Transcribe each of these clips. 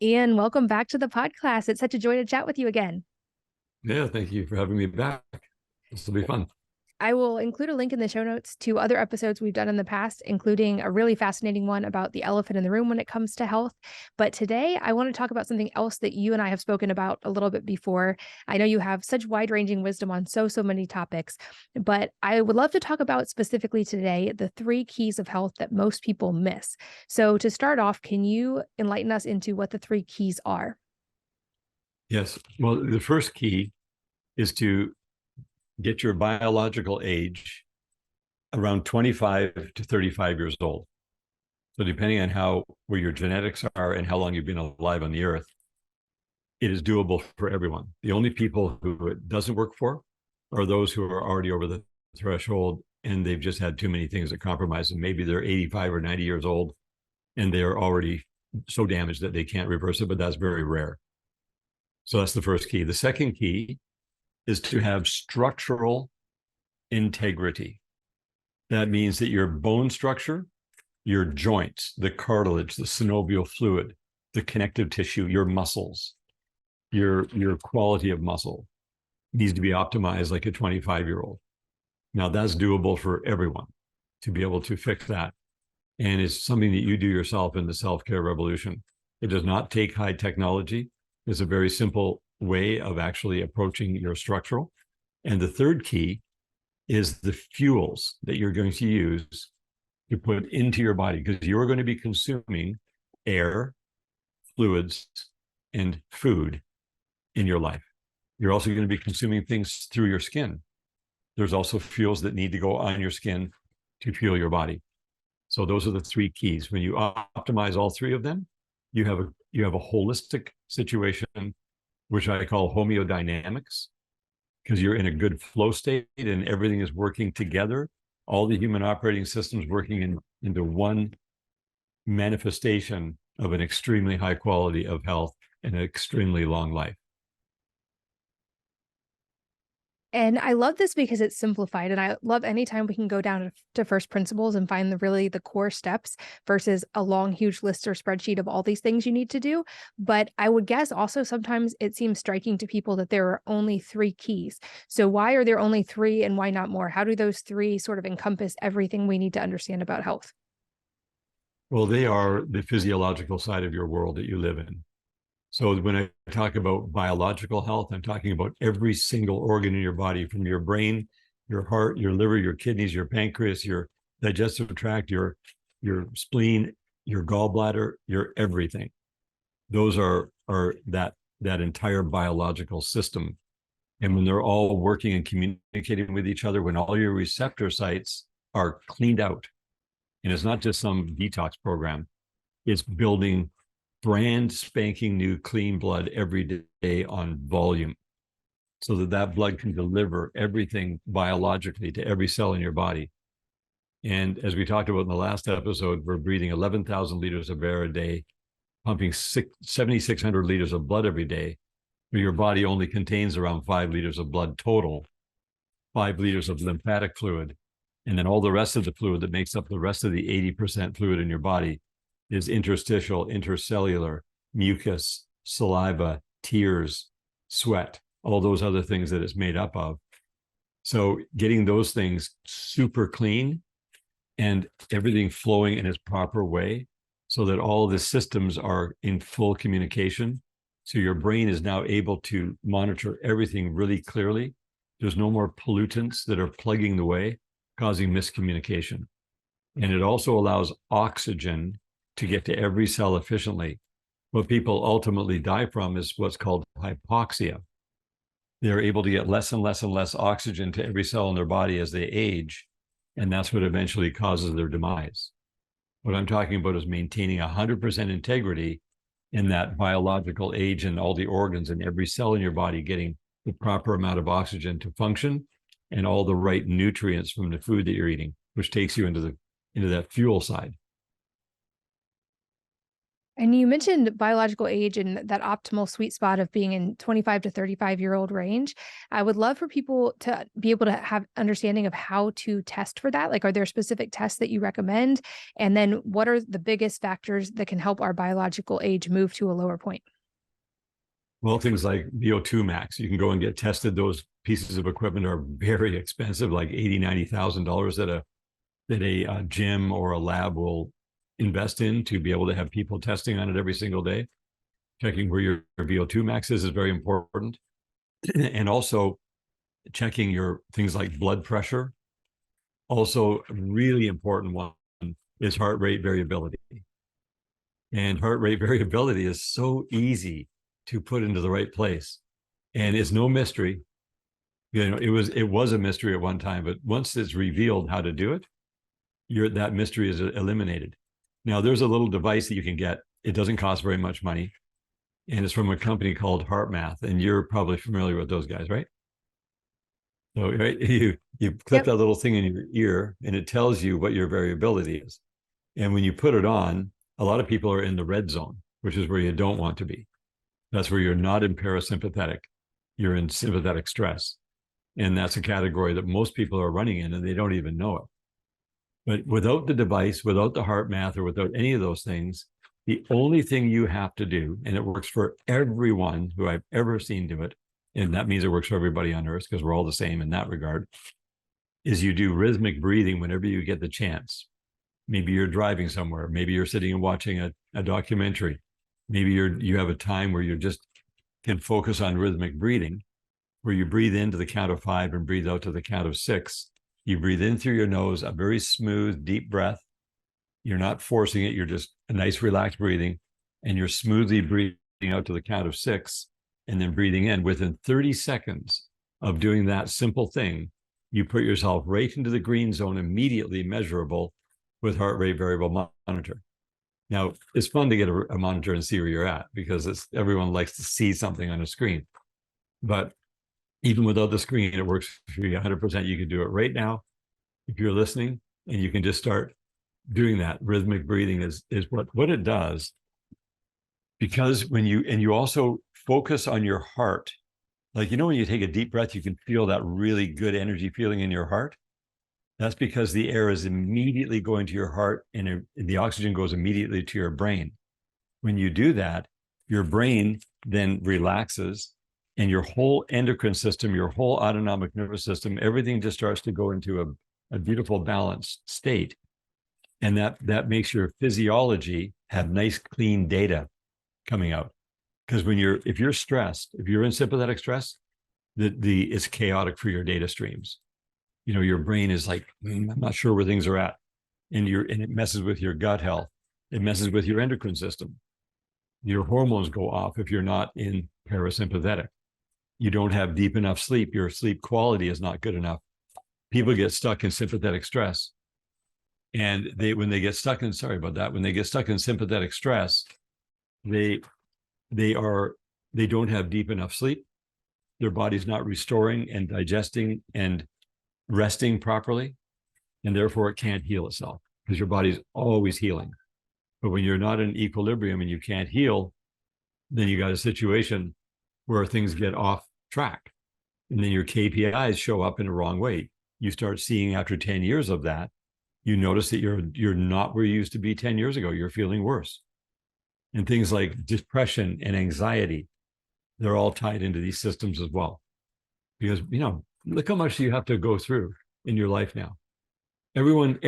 Ian, welcome back to the podcast. It's such a joy to chat with you again. Yeah, thank you for having me back. This will be fun. I will include a link in the show notes to other episodes we've done in the past, including a really fascinating one about the elephant in the room when it comes to health. But today, I want to talk about something else that you and I have spoken about a little bit before. I know you have such wide ranging wisdom on so many topics, but I would love to talk about specifically today the three keys of health that most people miss. So, to start off, can you enlighten us into what the three keys are? Yes. Well, the first key is to get your biological age around 25 to 35 years old. So depending on where your genetics are and how long you've been alive on the earth, it is doable for everyone. The only people who it doesn't work for are those who are already over the threshold and they've just had too many things that compromise them. Maybe they're 85 or 90 years old and they are already so damaged that they can't reverse it, but that's very rare. So that's the first key. The second key is to have structural integrity. That means that your bone structure, your joints, the cartilage, the synovial fluid, the connective tissue, your muscles, your quality of muscle needs to be optimized like a 25-year-old. Now that's doable for everyone to be able to fix that. And it's something that you do yourself in the self-care revolution. It does not take high technology. It's a very simple way of actually approaching your structural. And the third key is the fuels that you're going to use to put into your body, because you're going to be consuming air, fluids, and food in your life. You're also going to be consuming things through your skin. There's also fuels that need to go on your skin to fuel your body. So those are the three keys. When you optimize all three of them, you have a holistic situation, which I call homeodynamics, because you're in a good flow state and everything is working together. All the human operating systems working into one manifestation of an extremely high quality of health and an extremely long life. And I love this because it's simplified. And I love anytime we can go down to first principles and find the core steps versus a long, huge list or spreadsheet of all these things you need to do. But I would guess also sometimes it seems striking to people that there are only three keys. So why are there only three and why not more? How do those three sort of encompass everything we need to understand about health? Well, they are the physiological side of your world that you live in. So when I talk about biological health, I'm talking about every single organ in your body, from your brain, your heart, your liver, your kidneys, your pancreas, your digestive tract, your spleen, your gallbladder, your everything. Those are that entire biological system. And when they're all working and communicating with each other, when all your receptor sites are cleaned out, and it's not just some detox program, it's building brand spanking new clean blood every day on volume, so that blood can deliver everything biologically to every cell in your body. And as we talked about in the last episode, we're breathing 11,000 liters of air a day, pumping 7,600 liters of blood every day, but your body only contains around 5 liters of blood total, 5 liters of lymphatic fluid, and then all the rest of the fluid that makes up the rest of the 80% fluid in your body is interstitial, intercellular, mucus, saliva, tears, sweat, all those other things that it's made up of. So getting those things super clean and everything flowing in its proper way so that all the systems are in full communication. So your brain is now able to monitor everything really clearly. There's no more pollutants that are plugging the way, causing miscommunication. And it also allows oxygen to get to every cell efficiently. What people ultimately die from is what's called hypoxia. They're able to get less and less and less oxygen to every cell in their body as they age, and that's what eventually causes their demise. What I'm talking about is maintaining 100% integrity in that biological age and all the organs and every cell in your body getting the proper amount of oxygen to function and all the right nutrients from the food that you're eating, which takes you into that fuel side. And you mentioned biological age and that optimal sweet spot of being in 25 to 35-year-old range. I would love for people to be able to have understanding of how to test for that. Like, are there specific tests that you recommend? And then what are the biggest factors that can help our biological age move to a lower point? Well, things like VO2 max, you can go and get tested. Those pieces of equipment are very expensive, like $80,000, $90,000 that a gym or a lab will invest in to be able to have people testing on it every single day. Checking where your VO2 max is very important. And also checking your things like blood pressure. Also, a really important one is heart rate variability. And heart rate variability is so easy to put into the right place. And it's no mystery. It was a mystery at one time, but once it's revealed how to do it, that mystery is eliminated. Now, there's a little device that you can get. It doesn't cost very much money. And it's from a company called HeartMath. And you're probably familiar with those guys, right? So right, you clip that little thing in your ear and it tells you what your variability is. And when you put it on, a lot of people are in the red zone, which is where you don't want to be. That's where you're not in parasympathetic. You're in sympathetic stress. And that's a category that most people are running in and they don't even know it. But without the device, without the HeartMath, or without any of those things, the only thing you have to do, and it works for everyone who I've ever seen do it, and that means it works for everybody on earth because we're all the same in that regard, is you do rhythmic breathing whenever you get the chance. Maybe you're driving somewhere. Maybe you're sitting and watching a documentary. Maybe you have a time where you just can focus on rhythmic breathing, where you breathe into the count of 5 and breathe out to the count of 6. You breathe in through your nose, a very smooth, deep breath. You're not forcing it. You're just a nice, relaxed breathing. And you're smoothly breathing out to the count of 6 and then breathing in. Within 30 seconds of doing that simple thing, you put yourself right into the green zone, immediately measurable with heart rate variable monitor. Now, it's fun to get a monitor and see where you're at because everyone likes to see something on a screen. But even without the screen, it works for you 100%. You can do it right now if you're listening, and you can just start doing that. Rhythmic breathing is what it does. Because when you also focus on your heart, like, when you take a deep breath, you can feel that really good energy feeling in your heart. That's because the air is immediately going to your heart and the oxygen goes immediately to your brain. When you do that, your brain then relaxes and your whole endocrine system, your whole autonomic nervous system, everything just starts to go into a beautiful balanced state. And that makes your physiology have nice, clean data coming out. Because if you're stressed, if you're in sympathetic stress, it's chaotic for your data streams. Your brain is like, I'm not sure where things are at. And it messes with your gut health. It messes with your endocrine system. Your hormones go off if you're not in parasympathetic. You don't have deep enough sleep. Your sleep quality is not good enough. People get stuck in sympathetic stress. And when they get stuck in sympathetic stress, they don't have deep enough sleep. Their body's not restoring and digesting and resting properly, and therefore it can't heal itself because your body's always healing. But when you're not in equilibrium and you can't heal, then you got a situation where things get off track, and then your KPIs show up in the wrong way. You start seeing after 10 years of that, you notice that you're not where you used to be 10 years ago. You're feeling worse. And things like depression and anxiety, they're all tied into these systems as well. Because, look how much you have to go through in your life now. Everyone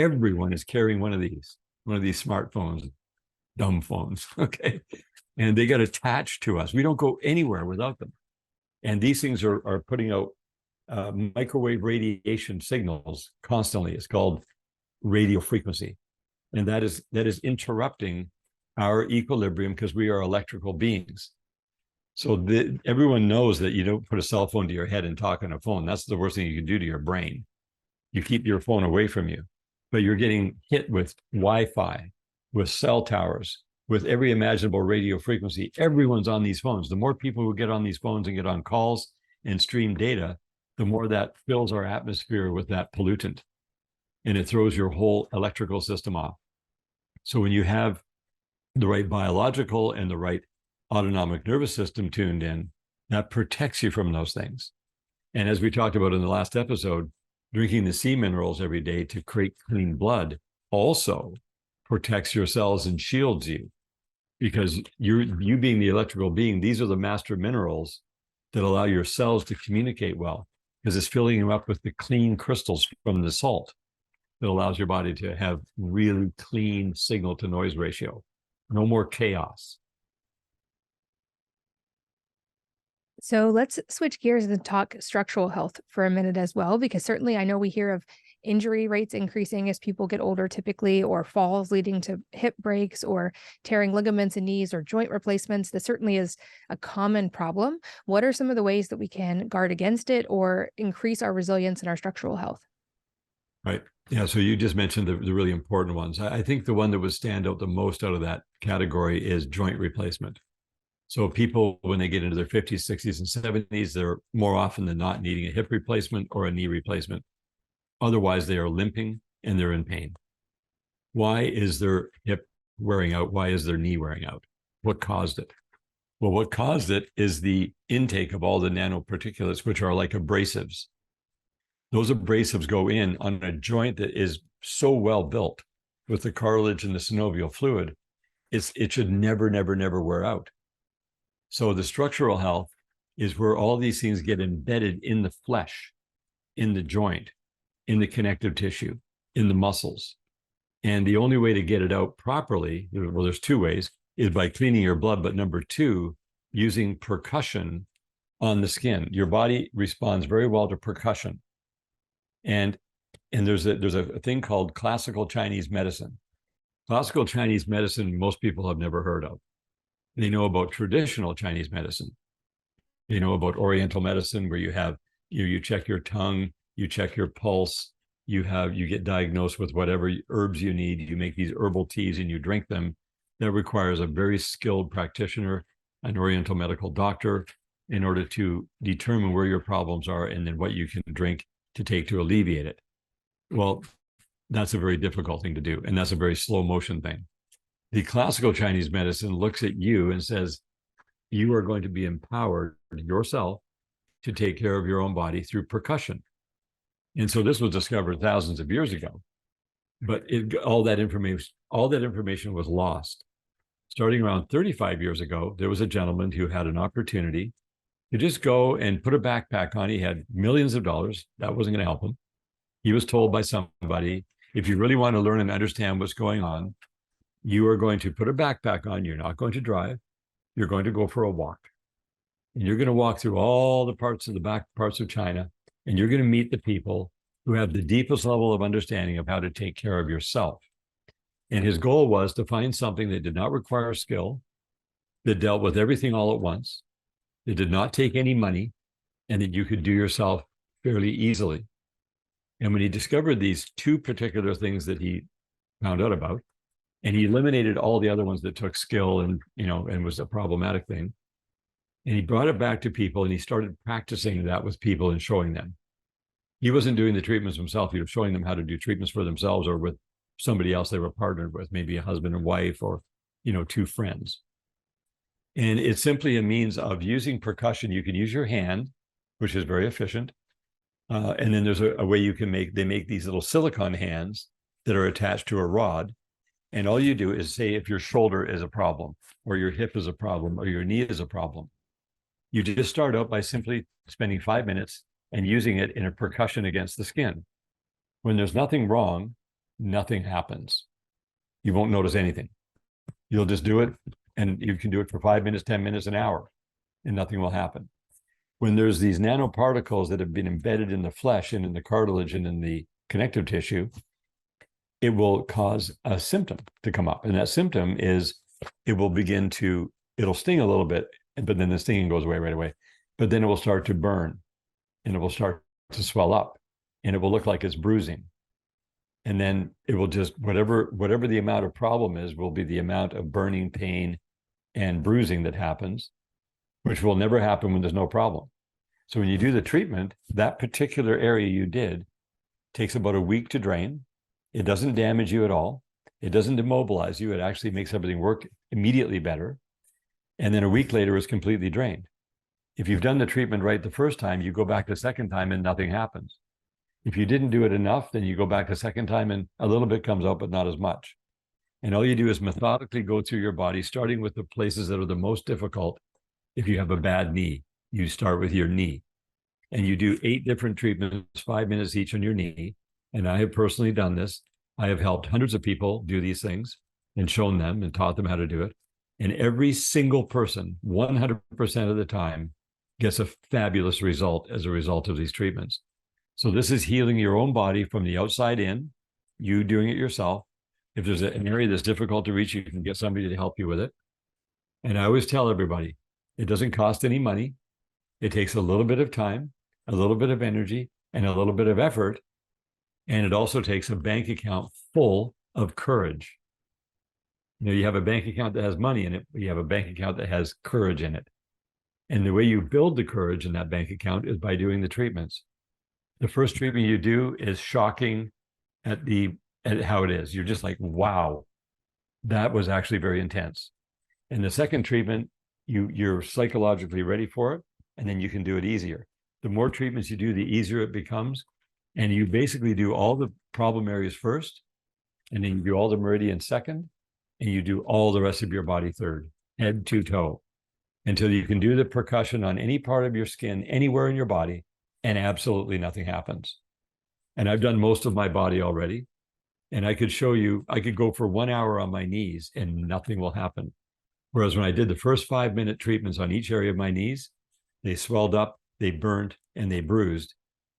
is carrying one of these smartphones, dumb phones, okay? And they get attached to us. We don't go anywhere without them. And these things are putting out microwave radiation signals constantly. It's called radio frequency. And that is interrupting our equilibrium because we are electrical beings. So everyone knows that you don't put a cell phone to your head and talk on a phone. That's the worst thing you can do to your brain. You keep your phone away from you, but you're getting hit with Wi-Fi, with cell towers, with every imaginable radio frequency. Everyone's on these phones. The more people who get on these phones and get on calls and stream data, the more that fills our atmosphere with that pollutant. And it throws your whole electrical system off. So when you have the right biological and the right autonomic nervous system tuned in, that protects you from those things. And as we talked about in the last episode, drinking the sea minerals every day to create clean blood also protects your cells and shields you, because you being the electrical being, these are the master minerals that allow your cells to communicate well, because it's filling them up with the clean crystals from the salt that allows your body to have really clean signal to noise ratio. No more chaos. So let's switch gears and talk structural health for a minute as well, because certainly I know we hear of injury rates increasing as people get older typically, or falls leading to hip breaks or tearing ligaments in knees or joint replacements. This certainly is a common problem. What are some of the ways that we can guard against it or increase our resilience and our structural health? Right. Yeah. So you just mentioned the really important ones. I think the one that would stand out the most out of that category is joint replacement. So people, when they get into their 50s, 60s, and 70s, they're more often than not needing a hip replacement or a knee replacement. Otherwise, they are limping and they're in pain. Why is their hip wearing out? Why is their knee wearing out? What caused it? Well, what caused it is the intake of all the nanoparticulates, which are like abrasives. Those abrasives go in on a joint that is so well built with the cartilage and the synovial fluid, it should never, never, never wear out. So the structural health is where all these things get embedded in the flesh, in the joint, in the connective tissue, in the muscles. And the only way to get it out properly, well, there's two ways, is by cleaning your blood. But number two, using percussion on the skin. Your body responds very well to percussion. And there's a thing called classical Chinese medicine. Classical Chinese medicine, most people have never heard of. They know about traditional Chinese medicine. They know about Oriental medicine, where you check your tongue, you check your pulse, you get diagnosed with whatever herbs you need. You make these herbal teas and you drink them. That requires a very skilled practitioner, an Oriental medical doctor, in order to determine where your problems are and then what you can drink to take to alleviate it. Well, that's a very difficult thing to do, and that's a very slow motion thing. The classical Chinese medicine looks at you and says, you are going to be empowered yourself to take care of your own body through percussion. And so this was discovered thousands of years ago, but all that information was lost. Starting around 35 years ago, there was a gentleman who had an opportunity to just go and put a backpack on. He had millions of dollars. That wasn't going to help him. He was told by somebody, if you really want to learn and understand what's going on, you are going to put a backpack on. You're not going to drive. You're going to go for a walk. And you're going to walk through all the parts of China, and you're going to meet the people who have the deepest level of understanding of how to take care of yourself. And his goal was to find something that did not require skill, that dealt with everything all at once, that did not take any money, and that you could do yourself fairly easily. And when he discovered these two particular things that he found out about, and he eliminated all the other ones that took skill and was a problematic thing, and he brought it back to people, and he started practicing that with people and showing them. He wasn't doing the treatments himself. He was showing them how to do treatments for themselves or with somebody else they were partnered with, maybe a husband and wife or, two friends. And it's simply a means of using percussion. You can use your hand, which is very efficient. And then there's a way they make these little silicone hands that are attached to a rod. And all you do is say if your shoulder is a problem, or your hip is a problem, or your knee is a problem. You just start out by simply spending 5 minutes and using it in a percussion against the skin. When there's nothing wrong, nothing happens. You won't notice anything. You'll just do it, and you can do it for 5 minutes, 10 minutes, an hour, and nothing will happen. When there's these nanoparticles that have been embedded in the flesh and in the cartilage and in the connective tissue, it will cause a symptom to come up. And that symptom is it'll sting a little bit, but then the stinging goes away right away. But then it will start to burn, and it will start to swell up, and it will look like it's bruising. And then it will just, whatever the amount of problem is, will be the amount of burning, pain, and bruising that happens, which will never happen when there's no problem. So when you do the treatment, that particular area you did takes about a week to drain. It doesn't damage you at all. It doesn't immobilize you. It actually makes everything work immediately better. And then a week later, it's completely drained. If you've done the treatment right the first time, you go back the second time and nothing happens. If you didn't do it enough, then you go back the second time and a little bit comes out, but not as much. And all you do is methodically go through your body, starting with the places that are the most difficult. If you have a bad knee, you start with your knee. And you do 8 different treatments, 5 minutes each on your knee. And I have personally done this. I have helped hundreds of people do these things and shown them and taught them how to do it. And every single person, 100% of the time, gets a fabulous result as a result of these treatments. So this is healing your own body from the outside in, you doing it yourself. If there's an area that's difficult to reach, you can get somebody to help you with it. And I always tell everybody, it doesn't cost any money. It takes a little bit of time, a little bit of energy, and a little bit of effort. And it also takes a bank account full of courage. You have a bank account that has money in it, but you have a bank account that has courage in it. And the way you build the courage in that bank account is by doing the treatments. The first treatment you do is shocking at how it is. You're just like, wow, that was actually very intense. And the second treatment, you're psychologically ready for it, and then you can do it easier. The more treatments you do, the easier it becomes. And you basically do all the problem areas first, and then you do all the meridians second, and you do all the rest of your body third, head to toe, until you can do the percussion on any part of your skin, anywhere in your body, and absolutely nothing happens. And I've done most of my body already. And I could show you, I could go for 1 hour on my knees and nothing will happen. Whereas when I did the first 5-minute treatments on each area of my knees, they swelled up, they burnt, and they bruised,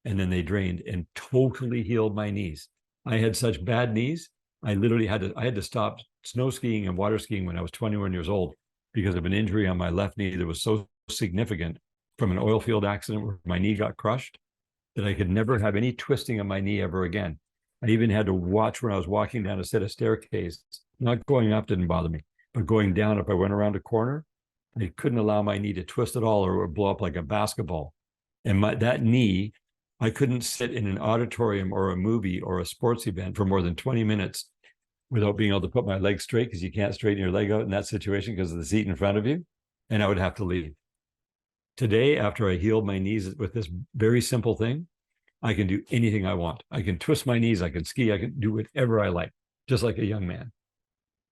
and then they drained and totally healed my knees. I had such bad knees, I literally had to stop snow skiing and water skiing when I was 21 years old because of an injury on my left knee that was so significant from an oil field accident where my knee got crushed that I could never have any twisting of my knee ever again. I even had to watch when I was walking down a set of staircase. Not going up didn't bother me, but going down, if I went around a corner, I couldn't allow my knee to twist at all or it would blow up like a basketball. And that knee, I couldn't sit in an auditorium or a movie or a sports event for more than 20 minutes without being able to put my leg straight, because you can't straighten your leg out in that situation because of the seat in front of you. And I would have to leave. Today, after I healed my knees with this very simple thing, I can do anything I want. I can twist my knees, I can ski, I can do whatever I like, just like a young man.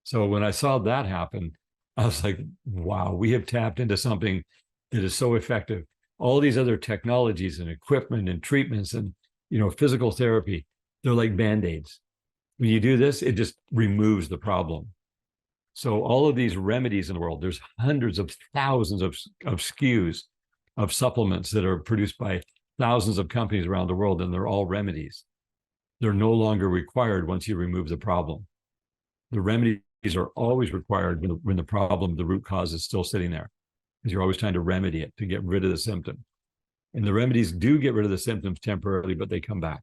So when I saw that happen, I was like, wow, we have tapped into something that is so effective. All these other technologies and equipment and treatments and, physical therapy, they're like Band-Aids. When you do this, it just removes the problem. So all of these remedies in the world, there's hundreds of thousands of SKUs of supplements that are produced by thousands of companies around the world, and they're all remedies. They're no longer required once you remove the problem. The remedies are always required when the problem, the root cause, is still sitting there, because you're always trying to remedy it to get rid of the symptom. And the remedies do get rid of the symptoms temporarily, but they come back.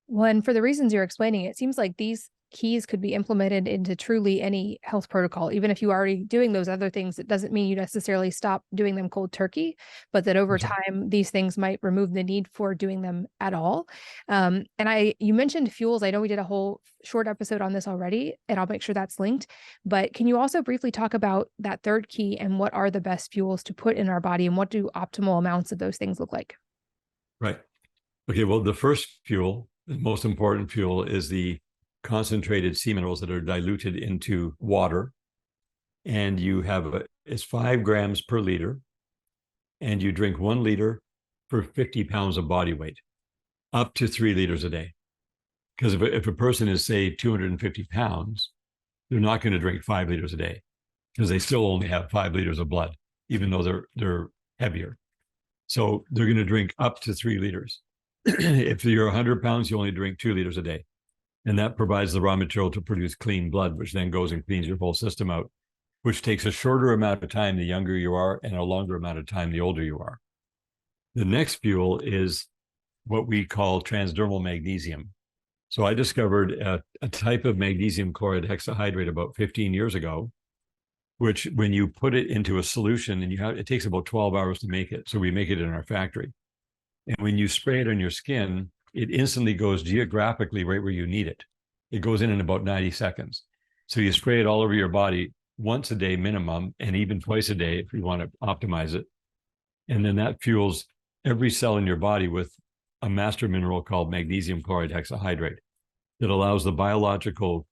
Well, and for the reasons you're explaining, it seems like these keys could be implemented into truly any health protocol. Even if you're already doing those other things, it doesn't mean you necessarily stop doing them cold turkey, but that over time, these things might remove the need for doing them at all. And you mentioned fuels. I know we did a whole short episode on this already, and I'll make sure that's linked. But can you also briefly talk about that third key and what are the best fuels to put in our body, and what do optimal amounts of those things look like? Right. Okay. Well, the first fuel, the most important fuel, is the concentrated sea minerals that are diluted into water. And you have it's 5 grams per liter. And you drink 1 liter for 50 pounds of body weight, up to 3 liters a day. Because if a person is, say, 250 pounds, they're not going to drink 5 liters a day, because they still only have 5 liters of blood, even though they're heavier. So they're going to drink up to 3 liters. If you're 100 pounds, you only drink 2 liters a day. And that provides the raw material to produce clean blood, which then goes and cleans your whole system out, which takes a shorter amount of time the younger you are, and a longer amount of time the older you are. The next fuel is what we call transdermal magnesium. So I discovered a type of magnesium chloride hexahydrate about 15 years ago, which when you put it into a solution, and it takes about 12 hours to make it. So we make it in our factory. And when you spray it on your skin, it instantly goes geographically right where you need it. It goes in about 90 seconds. So you spray it all over your body once a day minimum, and even twice a day if you want to optimize it. And then that fuels every cell in your body with a master mineral called magnesium chloride hexahydrate that allows the biochemical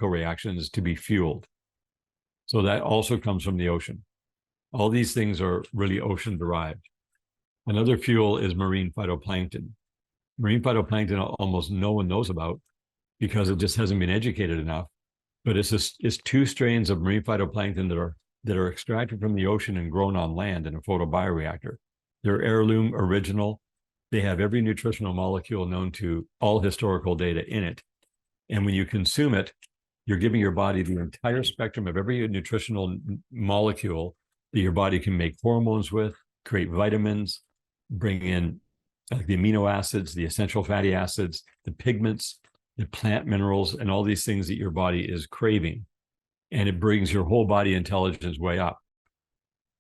reactions to be fueled. So that also comes from the ocean. All these things are really ocean derived. Another fuel is marine phytoplankton. Marine phytoplankton almost no one knows about because it just hasn't been educated enough. But it's two strains of marine phytoplankton that are extracted from the ocean and grown on land in a photobioreactor. They're heirloom, original. They have every nutritional molecule known to all historical data in it. And when you consume it, you're giving your body the entire spectrum of every nutritional molecule that your body can make hormones with, create vitamins, bring in like the amino acids, the essential fatty acids, the pigments, the plant minerals, and all these things that your body is craving. And it brings your whole body intelligence way up.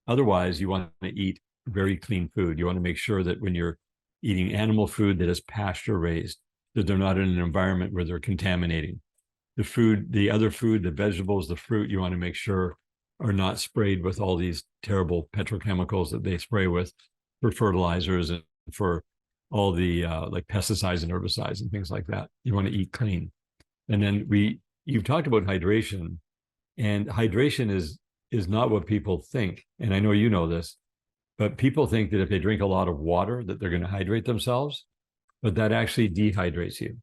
Otherwise, you want to eat very clean food. You want to make sure that when you're eating animal food that is pasture raised, that they're not in an environment where they're contaminating. The food, the other food, the vegetables, the fruit, you want to make sure are not sprayed with all these terrible petrochemicals that they spray with for fertilizers and for all the like pesticides and herbicides and things like that. You want to eat clean. And then you've talked about hydration, and hydration is not what people think. And I know you know this, but people think that if they drink a lot of water, that they're going to hydrate themselves, but that actually dehydrates you.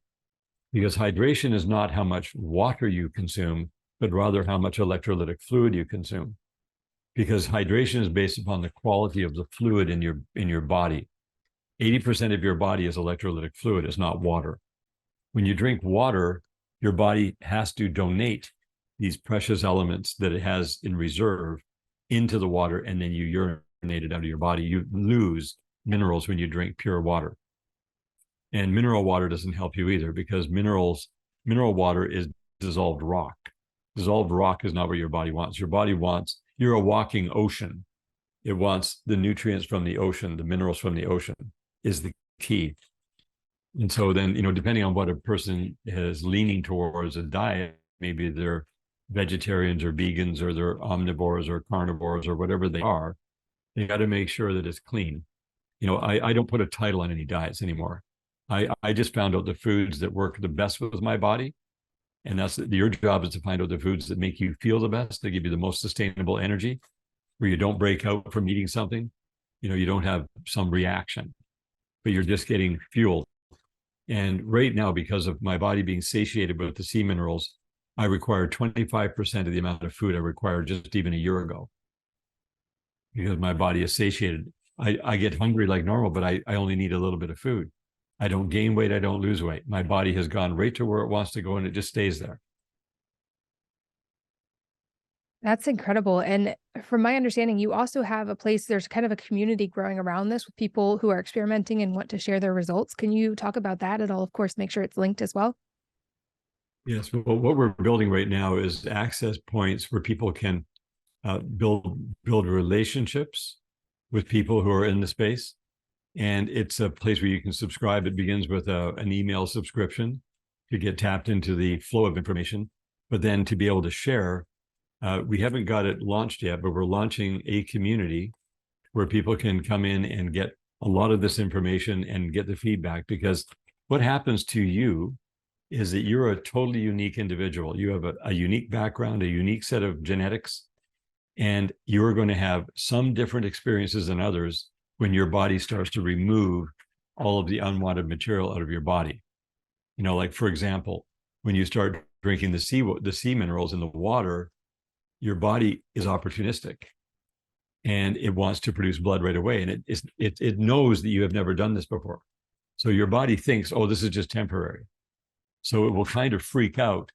Because hydration is not how much water you consume, but rather how much electrolytic fluid you consume. Because hydration is based upon the quality of the fluid in your body. 80% of your body is electrolytic fluid, it's not water. When you drink water, your body has to donate these precious elements that it has in reserve into the water, and then you urinate it out of your body. You lose minerals when you drink pure water. And mineral water doesn't help you either, because mineral water is dissolved rock. Dissolved rock is not what your body wants. Your body wants, you're a walking ocean. It wants the nutrients from the ocean, the minerals from the ocean is the key. And so then, depending on what a person is leaning towards a diet, maybe they're vegetarians or vegans, or they're omnivores or carnivores or whatever they are, they got to make sure that it's clean. I don't put a title on any diets anymore. I just found out the foods that work the best with my body. And that's your job, is to find out the foods that make you feel the best, that give you the most sustainable energy, where you don't break out from eating something. You don't have some reaction, but you're just getting fueled. And right now, because of my body being satiated with the sea minerals, I require 25% of the amount of food I required just even a year ago, because my body is satiated. I get hungry like normal, but I only need a little bit of food. I don't gain weight. I don't lose weight. My body has gone right to where it wants to go, and it just stays there. That's incredible. And from my understanding, you also have a place, there's kind of a community growing around this with people who are experimenting and want to share their results. Can you talk about that at all? Of course, make sure it's linked as well. Yes. Well, what we're building right now is access points where people can build relationships with people who are in the space. And it's a place where you can subscribe. It begins with an email subscription to get tapped into the flow of information, but then to be able to share. We haven't got it launched yet, but we're launching a community where people can come in and get a lot of this information and get the feedback. Because what happens to you is that you're a totally unique individual. You have a unique background, a unique set of genetics, and you're going to have some different experiences than others when your body starts to remove all of the unwanted material out of your body. Like, for example, when you start drinking the sea minerals in the water, your body is opportunistic and it wants to produce blood right away. And it knows that you have never done this before. So your body thinks, oh, this is just temporary. So it will kind of freak out,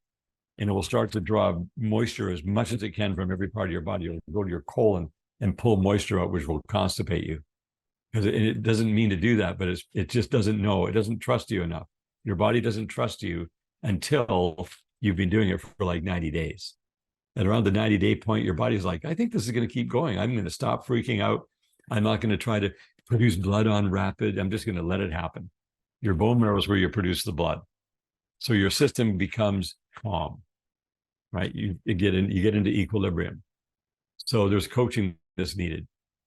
and it will start to draw moisture as much as it can from every part of your body. It will go to your colon and pull moisture out, which will constipate you. Because it doesn't mean to do that, but it just doesn't know. It doesn't trust you enough. Your body doesn't trust you until you've been doing it for like 90 days. And around the 90-day point, your body's like, I think this is going to keep going. I'm going to stop freaking out. I'm not going to try to produce blood on rapid. I'm just going to let it happen. Your bone marrow is where you produce the blood. So your system becomes calm, right? You get into equilibrium. So there's coaching that's needed,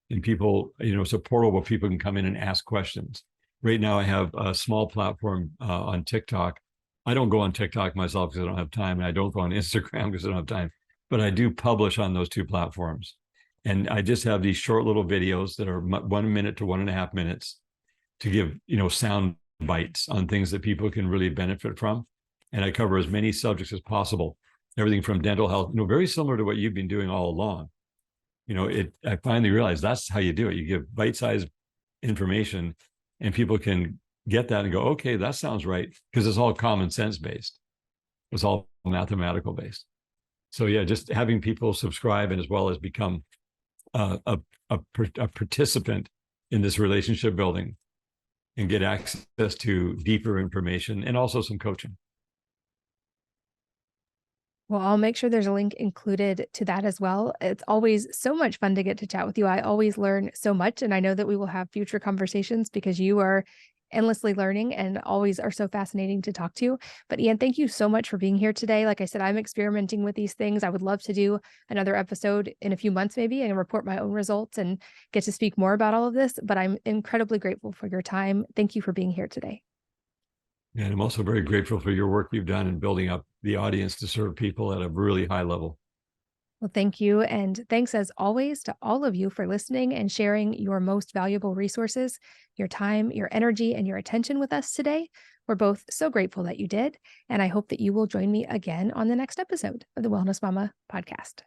and people, it's a portal where people can come in and ask questions. Right now, I have a small platform on TikTok. I don't go on TikTok myself because I don't have time, and I don't go on Instagram because I don't have time. But I do publish on those two platforms, and I just have these short little videos that are 1 minute to 1.5 minutes to give sound bites on things that people can really benefit from. And I cover as many subjects as possible, everything from dental health, very similar to what you've been doing all along. I finally realized that's how you do it. You give bite-sized information and people can get that and go, okay, that sounds right. Because it's all common sense based. It's all mathematical based. So yeah, just having people subscribe and as well as become a participant in this relationship building and get access to deeper information and also some coaching. Well, I'll make sure there's a link included to that as well. It's always so much fun to get to chat with you. I always learn so much, and I know that we will have future conversations because you are endlessly learning and always are so fascinating to talk to. But Ian, thank you so much for being here today. Like I said, I'm experimenting with these things. I would love to do another episode in a few months maybe and report my own results and get to speak more about all of this, but I'm incredibly grateful for your time. Thank you for being here today. And I'm also very grateful for your work you've done in building up the audience to serve people at a really high level. Well, thank you. And thanks as always to all of you for listening and sharing your most valuable resources, your time, your energy, and your attention with us today. We're both so grateful that you did. And I hope that you will join me again on the next episode of the Wellness Mama podcast.